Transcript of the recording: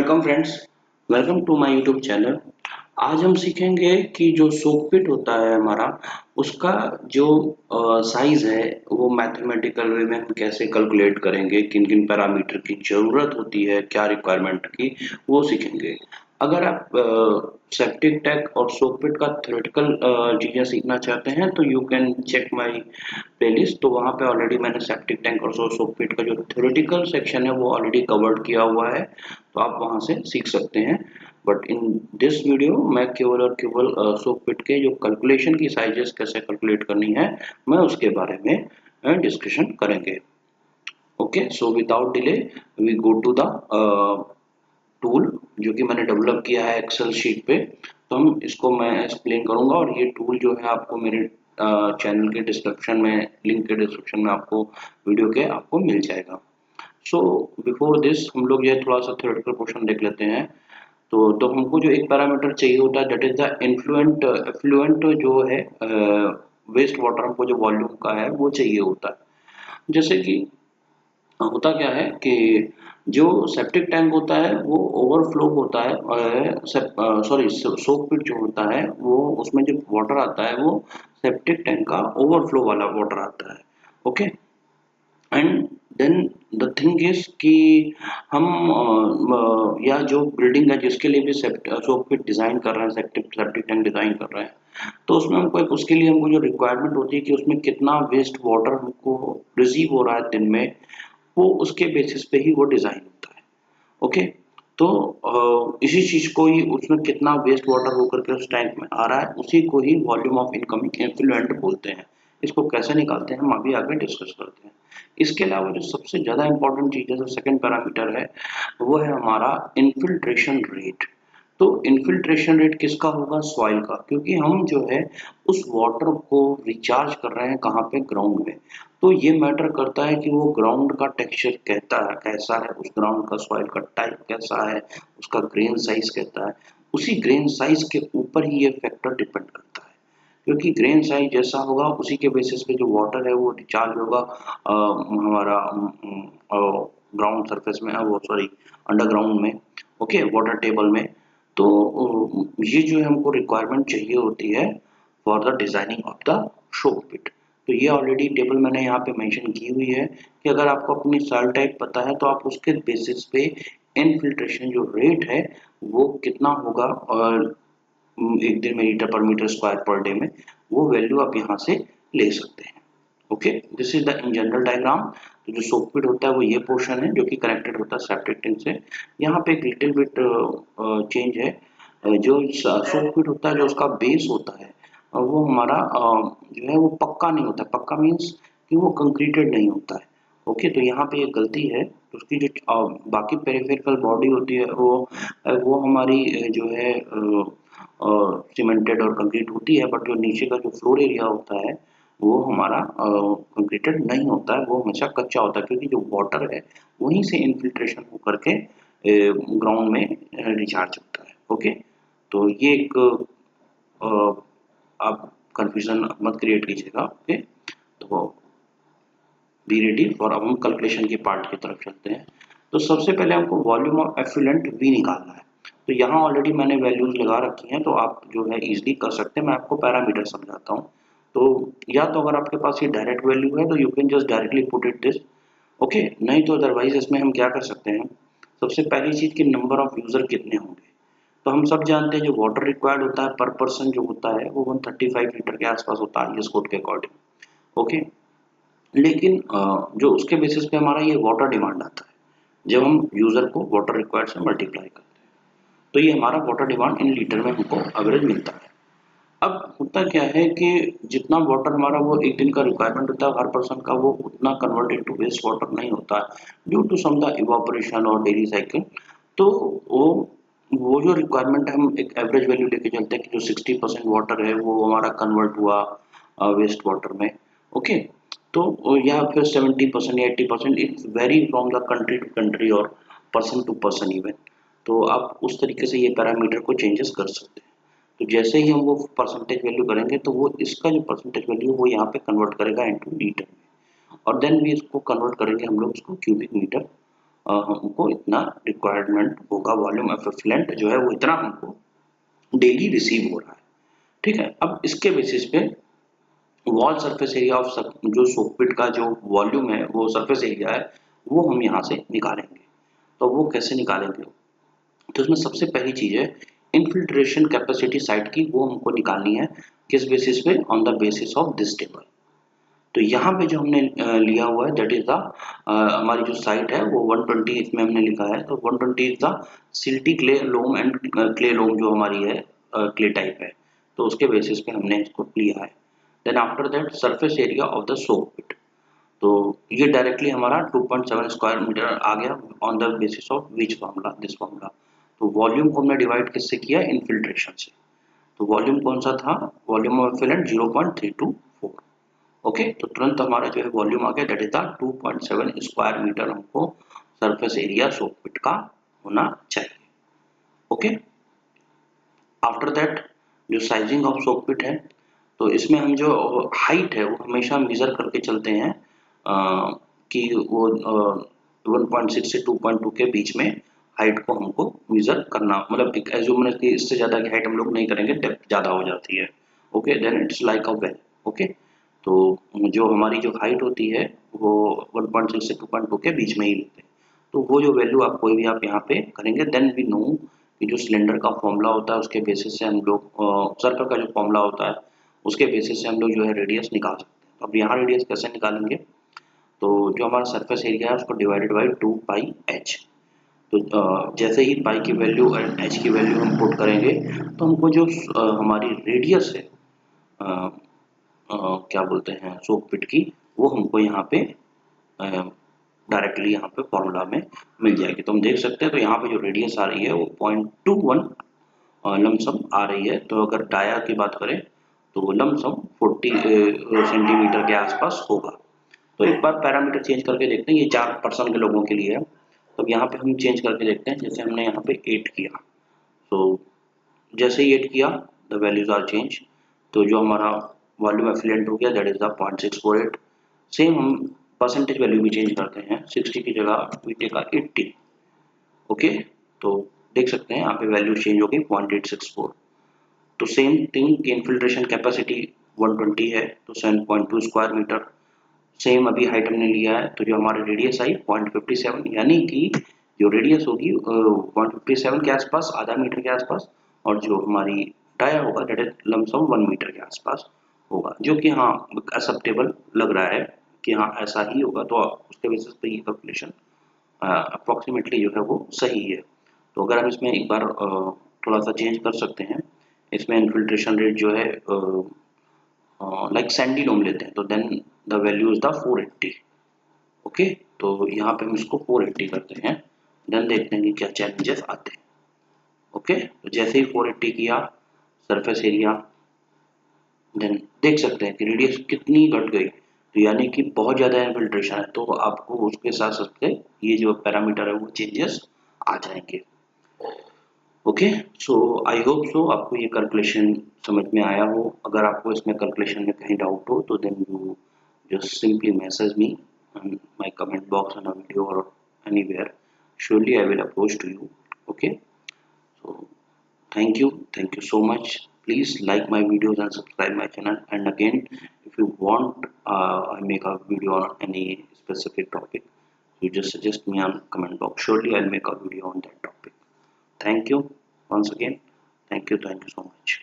Welcome friends, welcome to my YouTube channel. आज हम सीखेंगे कि जो सोक पिट होता है हमारा, उसका जो साइज है वो मैथमेटिकल वे में हम कैसे कैलकुलेट करेंगे, किन किन पैरामीटर की ज़रूरत होती है, क्या रिक्वायरमेंट की, वो सीखेंगे। अगर आप सेप्टिक टैंक और सोक पिट का थ्योरेटिकल चीज़ें सीखना चाहते हैं तो you can check my playlist. तो वहाँ पे ऑलरेडी मैंने सेप्टिक टैंक और सोक पिट का जो थ्योरेटिकल सेक्शन है वो ऑलरेडी कवर्ड किया हुआ है, तो आप वहाँ से सीख सकते हैं। बट इन दिस वीडियो मैं केवल और केवल सोक पिट के जो कैलकुलेशन की साइजेस कैसे कैलकुलेट करनी है, मैं उसके बारे में डिस्कशन करेंगे। Okay, so without delay we go to the tool जो कि मैंने डेवलप किया है एक्सेल शीट पे। तो हम इसको मैं एक्सप्लेन करूंगा और ये टूल जो है आपको मेरे चैनल के डिस्क्रिप्शन में, लिंक के डिस्क्रिप्शन में आपको वीडियो के आपको मिल जाएगा। सो बिफोर दिस हम लोग ये थोड़ा सा थ्योरेटिकल क्वेश्चन देख लेते हैं। तो हमको जो एक पैरामीटर चाहिए होता है that is the influent effluent जो है वेस्ट वाटर, हमको जो वॉल्यूम का है वो चाहिए होता है। जैसे कि होता क्या है कि जो सेप्टिक टैंक होता है वो ओवरफ्लो होता है, सॉरी सोक पिट जो होता है वो उसमें जो वाटर आता है वो सेप्टिक टैंक का ओवरफ्लो वाला वाटर आता है। Okay, and then the thing is कि हम या जो बिल्डिंग है जिसके लिए भी सोक पिट डिजाइन कर रहे हैं, सेप्टिक टैंक डिजाइन कर रहे हैं, तो उसमें हमको उसके लिए हमको जो रिक्वायरमेंट होती है कि उसमें कितना वेस्ट वाटर हमको रिसीव हो रहा है दिन में, वो उसके बेसिस पे ही वो डिजाइन होता है। ओके, तो इसी चीज को ही उसमें कितना वेस्ट वाटर होकर के उस टैंक में आ रहा है उसी को ही वॉल्यूम ऑफ इनकमिंग एफ्लुएंट बोलते हैं। इसको कैसे निकालते हैं हम अभी आगे डिस्कस करते हैं। इसके अलावा जो सबसे ज्यादा इंपॉर्टेंट चीज है, जो सेकंड पैरामीटर है, वो है हमारा इनफिल्ट्रेशन रेट। तो इनफिल्ट्रेशन रेट किसका होगा? सॉइल का, क्योंकि हम जो है उस वाटर को रिचार्ज कर रहे हैं कहाँ पे? ग्राउंड में। तो ये मैटर करता है कि वो ग्राउंड का टेक्सचर कहता है कैसा है, उस ग्राउंड का सॉइल का टाइप कैसा है, उसका ग्रेन साइज कहता है। उसी ग्रेन साइज के ऊपर ही ये फैक्टर डिपेंड करता है, क्योंकि ग्रेन साइज जैसा होगा उसी के बेसिस पे जो वाटर है वो रिचार्ज होगा हमारा ग्राउंड सरफेस में, वो सॉरी अंडरग्राउंड में। ओके, वाटर टेबल में। तो ये जो हमको रिक्वायरमेंट चाहिए होती है for the designing of the soak pit. तो ये ऑलरेडी टेबल मैंने यहाँ पे मेंशन की हुई है कि अगर आपको अपनी सॉइल टाइप पता है तो आप उसके बेसिस पे इनफिल्ट्रेशन जो रेट है वो कितना होगा, और एक दिन में लीटर पर मीटर स्क्वायर पर डे में, वो वैल्यू आप यहाँ से ले सकते हैं। Okay, this is the in general diagram. तो जो सोक पिट होता है वो ये पोर्शन है जो कि कनेक्टेड होता है सेप्टिक टैंक से। यहाँ पे एक लिटिल बिट चेंज है। जो सोक पिट होता है, जो उसका बेस होता है, वो हमारा जो है वो पक्का नहीं होता। पक्का मीन्स कि वो कंक्रीटेड नहीं होता है। ओके, तो यहाँ पे एक गलती है। तो उसकी जो बाकी पेरिफेरल बॉडी होती है वो हमारी जो है सीमेंटेड और कंक्रीट होती है, बट जो नीचे का जो फ्लोर एरिया होता है वो हमारा कंक्रीटेड नहीं होता है, वो हमेशा कच्चा होता है, क्योंकि जो वाटर है वहीं से इनफिल्ट्रेशन होकर के ग्राउंड में रिचार्ज होता है। ओके, तो ये एक आप कंफ्यूजन मत क्रिएट कीजिएगा। ओके, तो बी रेडी फॉर, अब हम कैलकुलेशन के पार्ट की तरफ चलते हैं। तो सबसे पहले हमको वॉल्यूम ऑफ एफ्लुएंट वी निकालना है। तो यहाँ ऑलरेडी मैंने वैल्यूज लगा रखी हैं, तो आप जो है इजीली कर सकते हैं। मैं आपको पैरामीटर समझाता हूँ। तो या तो अगर आपके पास ये डायरेक्ट वैल्यू है तो you can just directly put it this. Okay, नहीं तो अदरवाइज इसमें हम क्या कर सकते हैं, सबसे पहली चीज कि नंबर ऑफ यूजर कितने होंगे। तो हम सब जानते हैं जो वाटर रिक्वायर्ड होता है पर पर्सन जो होता है वो 135 लीटर के आसपास होता है IS कोड के अकॉर्डिंग। ओके, लेकिन जो उसके बेसिस पे हमारा ये वाटर डिमांड आता है जब हम यूजर को वाटर रिक्वायर्ड से मल्टीप्लाई करते हैं, तो ये हमारा वाटर डिमांड इन लीटर में हमको एवरेज मिलता है। अब होता क्या है कि जितना वाटर हमारा वो एक दिन का रिक्वायरमेंट होता है हर पर्सन का, वो उतना कन्वर्टेड टू वेस्ट वाटर नहीं होता है due to some the evaporation और डेली साइकिल। तो वो जो रिक्वायरमेंट है हम एक एवरेज वैल्यू लेके चलते हैं कि जो 60% वाटर है वो हमारा कन्वर्ट हुआ वेस्ट वाटर में। ओके, तो या फिर 70% या 80%, it's vary from the country to country और पर्सन टू पर्सन इवन। तो आप उस तरीके से ये पैरामीटर को चेंजेस कर सकते हैं। तो जैसे ही हम वो परसेंटेज वैल्यू करेंगे तो वो इसका जो परसेंटेज वैल्यू वो यहाँ पे कन्वर्ट करेगा इनटू लीटर में, और देन भी इसको कन्वर्ट करेंगे हम लोग इसको क्यूबिक मीटर हमको इतना रिक्वायरमेंट होगा, वॉल्यूम ऑफ एफिलेंट जो है वो इतना हमको डेली रिसीव हो रहा है। ठीक है, अब इसके बेसिस पे वॉल सरफेस एरिया ऑफ जो सोकपिट का जो वॉल्यूम है, वो सरफेस एरिया है, वो हम यहाँ से निकालेंगे। तो वो कैसे निकालेंगे? तो इसमें सबसे पहली चीज है इनफिल्ट्रेशन कैपेसिटी साइट की, वो हमको निकालनी है। किस बेसिस पे? On the basis of this table. तो यहाँ पे जो हमने लिया हुआ है दैट इज द हमारी जो साइट है वो 120 इसमें हमने लिखा है। तो 120 is the silty clay loam and clay loam जो हमारी है क्ले टाइप है, तो उसके बेसिस पे हमने इसको लिया है। Then after that surface area of the soak pit, तो ये डायरेक्टली हमारा 2.7 स्क्वायर मीटर आ गया on the basis of which formula, this formula. तो वॉल्यूम को हमने डिवाइड किससे किया? इनफिल्ट्रेशन से। तो वॉल्यूम कौन सा था? Volume of effluent 0.324। ओके, तो तुरंत हमारा जो है वॉल्यूम आ गया, that is the 2.7 square metre हमको सरफेस एरिया सोक पिट का होना चाहिए। ओके, आफ्टर दैट जो साइजिंग ऑफ सोक पिट है, तो इसमें हम जो हाइट है वो हमेशा मेजर करके चलते हैं कि वो 1.6 से 2.2 के बीच में हाइट को हमको मेजर करना, मतलब एक एज्यूम कि इससे ज़्यादा की हाइट हम लोग नहीं करेंगे, डेप्थ ज़्यादा हो जाती है। Okay, then it's like a well. Okay, तो जो हमारी जो हाइट होती है वो 1.6 से 2.2 के बीच में ही लेते हैं। तो वो जो वैल्यू आप कोई भी आप यहाँ पे करेंगे, देन वी नो कि जो सिलेंडर का फॉर्मूला होता है उसके बेसिस से हम लोग सर्कल का जो फॉर्मूला होता है उसके बेसिस से हम लोग जो है रेडियस निकाल सकते हैं। तो अब यहाँ रेडियस कैसे निकालेंगे? तो जो हमारा सरफेस एरिया है उसको डिवाइडेड बाई 2 पाई एच। तो जैसे ही पाई की वैल्यू और एच की वैल्यू हम पुट करेंगे तो हमको जो हमारी रेडियस है क्या बोलते हैं सोक पिट की, वो हमको यहाँ पे डायरेक्टली यहाँ पे फॉर्मूला में मिल जाएगी। तो हम देख सकते हैं, तो यहाँ पे जो रेडियस आ रही है वो 0.21 लमसम आ रही है। तो अगर डाया की बात करें तो वो लमसम 40 सेंटीमीटर के आसपास होगा। तो एक बार पैरामीटर चेंज करके देखते हैं, ये 4% के लोगों के लिए है। तो अब यहाँ पे हम चेंज करके देखते हैं, जैसे हमने यहाँ पे 8 किया, तो जैसे ही 8 किया द वैल्यूज आर चेंज। तो जो हमारा वॉल्यूम एफिलिएंट हो गया दैट इज द 0.648। सेम हम परसेंटेज वैल्यू भी चेंज करते हैं, 60 की जगह वी टेक 80। ओके, तो देख सकते हैं यहाँ पे वैल्यू चेंज हो गई 0.864। तो सेम थिंग की इनफिल्ट्रेशन कैपेसिटी 120 है, तो 7.2 स्क्वायर मीटर। सेम अभी हाइट हमने लिया है, तो जो हमारी रेडियस आई 0.57, यानी कि जो रेडियस होगी 157 के आसपास, आधा मीटर के आसपास, और जो हमारी डाया होगा दैट इज लमसम 1 मीटर के आसपास होगा, जो कि हाँ एक्सेप्टेबल लग रहा है कि हाँ ऐसा ही होगा। तो उसके बेसिस पे ये कैलकुलेशन अप्रॉक्सीमेटली जो है वो सही है। तो अगर हम इसमें एक बार थोड़ा सा चेंज कर सकते हैं, इसमें इनफिल्ट्रेशन रेट जो है लाइक सैंडी लोम लेते हैं, तो then the value is the 480। Okay, तो यहाँ पे हम इसको 480 करते हैं, देन देखते हैं कि क्या चेंजेस आते हैं। ओके, तो जैसे ही 480 किया सरफेस एरिया, देन देख सकते हैं कि रेडियस कितनी घट गई, तो यानी कि बहुत ज़्यादा इनफिल्ट्रेशन है। तो आपको उसके साथ साथ ये जो पैरामीटर है वो चेंजेस आ जाएंगे। Okay, so I hope so आपको ये कैलकुलेशन समझ में आया हो। अगर आपको इसमें कैलकुलेशन में कहीं डाउट हो तो then you just simply message me on my comment box on a video or anywhere. Surely I will approach to you. Okay, so thank you so much. Please like my videos and subscribe my channel, and again if you want I make a video on any specific topic, you just suggest me on comment box. Surely I'll make a video on that topic. Thank you once again. Thank you so much.